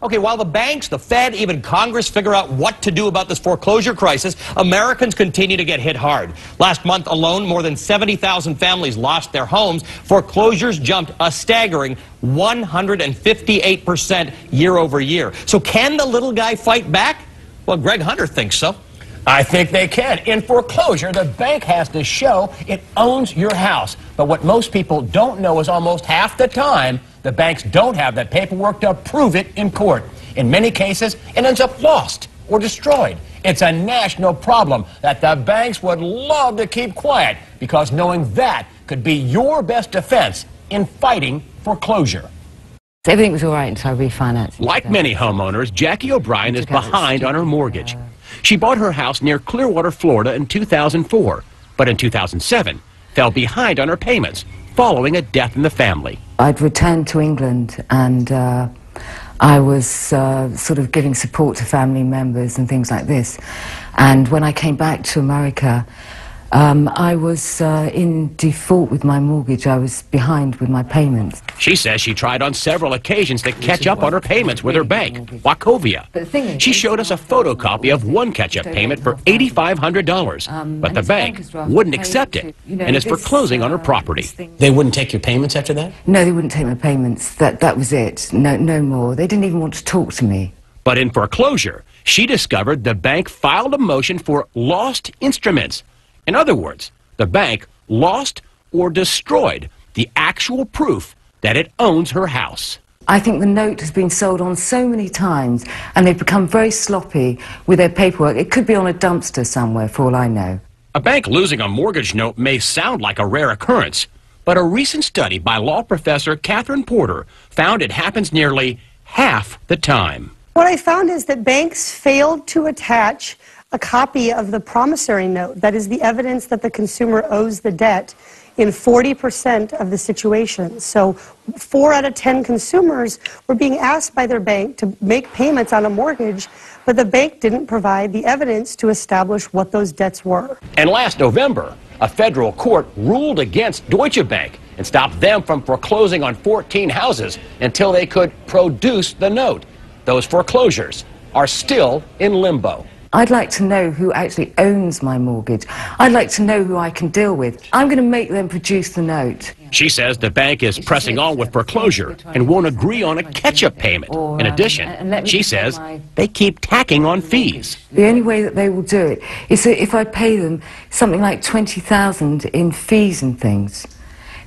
Okay, while the banks, the Fed, even Congress figure out what to do about this foreclosure crisis, Americans continue to get hit hard. Last month alone, more than 70,000 families lost their homes. Foreclosures jumped a staggering 158% year over year. So can the little guy fight back? Well, Greg Hunter thinks so. I think they can. In foreclosure, the bank has to show it owns your house. But what most people don't know is almost half the time, the banks don't have the paperwork to prove it in court. In many cases, it ends up lost or destroyed. It's a national problem that the banks would love to keep quiet, because knowing that could be your best defense in fighting foreclosure. Everything was all right until I refinanced. Like many homeowners, Jackie O'Brien is behind on her mortgage. She bought her house near Clearwater, Florida in 2004, but in 2007 fell behind on her payments following a death in the family. I'd returned to England, and I was sort of giving support to family members and things like this. And when I came back to America, I was in default with my mortgage. I was behind with my payments. She says she tried on several occasions to catch up on her payments with her bank, Wachovia. She showed us a photocopy of one catch-up payment for $8,500, but the bank wouldn't accept it and is foreclosing on her property. They wouldn't take your payments after that? No, they wouldn't take my payments. That was it. No more. They didn't even want to talk to me. But in foreclosure, she discovered the bank filed a motion for lost instruments. In other words, the bank lost or destroyed the actual proof that it owns her house. I think the note has been sold on so many times, and they've become very sloppy with their paperwork. It could be on a dumpster somewhere, for all I know. A bank losing a mortgage note may sound like a rare occurrence, but a recent study by law professor Catherine Porter found it happens nearly half the time. What I found is that banks failed to attach a copy of the promissory note, that is the evidence that the consumer owes the debt, in 40% of the situations. So 4 out of 10 consumers were being asked by their bank to make payments on a mortgage, but the bank didn't provide the evidence to establish what those debts were. And last November, a federal court ruled against Deutsche Bank and stopped them from foreclosing on 14 houses until they could produce the note. Those foreclosures are still in limbo. I'd like to know who actually owns my mortgage. I'd like to know who I can deal with. I'm going to make them produce the note. She says the bank is pressing on with foreclosure and won't agree on a catch-up payment. In addition, she says they keep tacking on fees. The only way that they will do it is that if I pay them something like $20,000 in fees and things,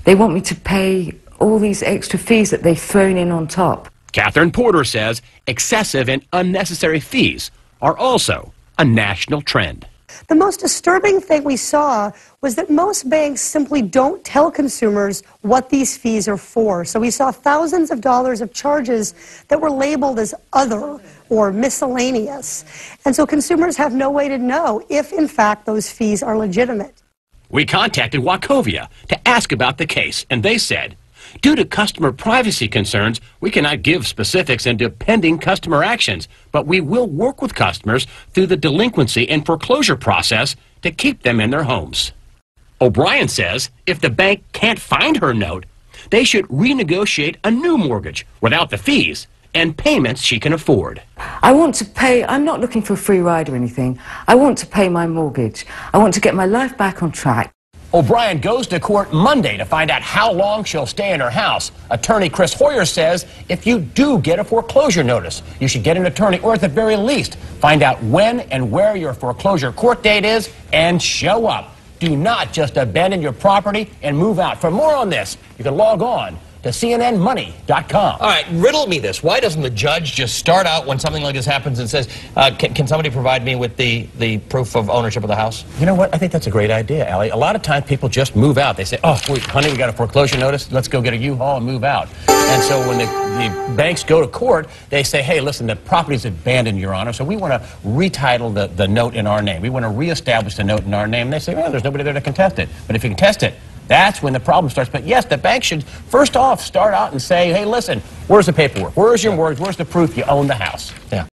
they want me to pay all these extra fees that they've thrown in on top. Catherine Porter says excessive and unnecessary fees are also a national trend. The most disturbing thing we saw was that most banks simply don't tell consumers what these fees are for. So we saw thousands of dollars of charges that were labeled as other or miscellaneous. And so consumers have no way to know if, in fact, those fees are legitimate. We contacted Wachovia to ask about the case, and they said, due to customer privacy concerns, we cannot give specifics into pending customer actions, but we will work with customers through the delinquency and foreclosure process to keep them in their homes. O'Brien says if the bank can't find her note, they should renegotiate a new mortgage without the fees and payments she can afford. I want to pay. I'm not looking for a free ride or anything. I want to pay my mortgage. I want to get my life back on track. O'Brien goes to court Monday to find out how long she'll stay in her house. Attorney Chris Hoyer says if you do get a foreclosure notice, you should get an attorney, or at the very least, find out when and where your foreclosure court date is and show up. Do not just abandon your property and move out. For more on this, you can log on to cnnmoney.com. All right, riddle me this. Why doesn't the judge just start out when something like this happens and says, can somebody provide me with the proof of ownership of the house? You know what? I think that's a great idea, Allie. A lot of times people just move out. They say, oh, wait, honey, we got a foreclosure notice. Let's go get a U-Haul and move out. And so when the banks go to court, they say, hey, listen, the property's abandoned, Your Honor, so we want to retitle the note in our name. We want to reestablish the note in our name. And they say, well, there's nobody there to contest it. But if you contest it, that's when the problem starts. But yes, the bank should first off start out and say, hey, listen, where's the paperwork? Where's your mortgage? Where's the proof you own the house? Yeah.